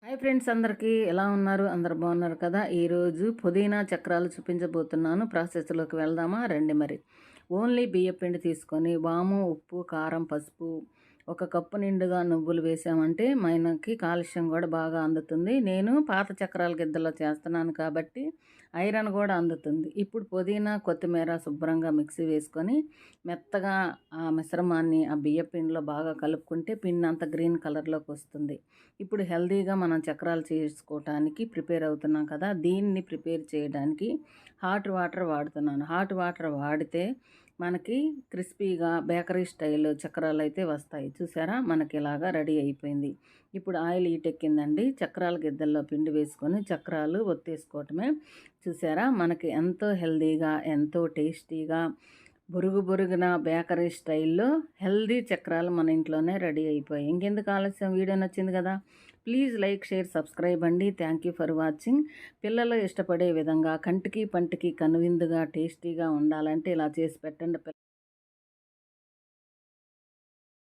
Hi friends, అందరికీ ఎలా ఉన్నారు? అందరు బాగున్నారు కదా? ఈరోజు పుదీనా చక్రాలు చూపించబోతున్నాను. ప్రాసెస్లోకి వెళ్దామా? రండి మరి. ఓన్లీ బియ్యపిండి తీసుకొని వాము, ఉప్పు, కారం, పసుపు, ఒక కప్పు నిండుగా నువ్వులు వేసామంటే మనకి కాల్షియం కూడా బాగా అందుతుంది. నేను పాత చక్రాల గిద్దలో చేస్తున్నాను కాబట్టి ఐరన్ కూడా అందుతుంది. ఇప్పుడు పుదీనా, కొత్తిమీర శుభ్రంగా మిక్సీ వేసుకొని మెత్తగా ఆ మిశ్రమాన్ని ఆ బియ్యపిండిలో బాగా కలుపుకుంటే పిండి అంతా గ్రీన్ కలర్లోకి వస్తుంది. ఇప్పుడు హెల్తీగా మనం చక్రాలు చేసుకోవటానికి ప్రిపేర్ అవుతున్నాం కదా, దీన్ని ప్రిపేర్ చేయడానికి హాట్ వాటర్ వాడుతున్నాను. హాట్ వాటర్ వాడితే మనకి క్రిస్పీగా బేకరీ స్టైల్ చక్రాలు అయితే వస్తాయి. చూసారా, మనకి ఇలాగా రెడీ అయిపోయింది. ఇప్పుడు ఆయిల్ ఎక్కిందండి. చక్రాల గిద్దల్లో పిండి వేసుకొని చక్రాలు ఒత్తేసుకోవటమే. చూసారా, మనకి ఎంతో హెల్తీగా, ఎంతో టేస్టీగా, బురుగున బేకరీ స్టైల్లో హెల్దీ చక్రాలు మన ఇంట్లోనే రెడీ అయిపోయాయి. ఇంకెందుకు ఆలస్యం? వీడియో నచ్చింది కదా, ప్లీజ్ లైక్, షేర్, సబ్స్క్రైబ్ అండి. Thank you for watching. పిల్లలు ఇష్టపడే విధంగా కంటికి పంటికి కనువిందుగా టేస్టీగా ఉండాలంటే ఇలా చేసి పెట్టండి.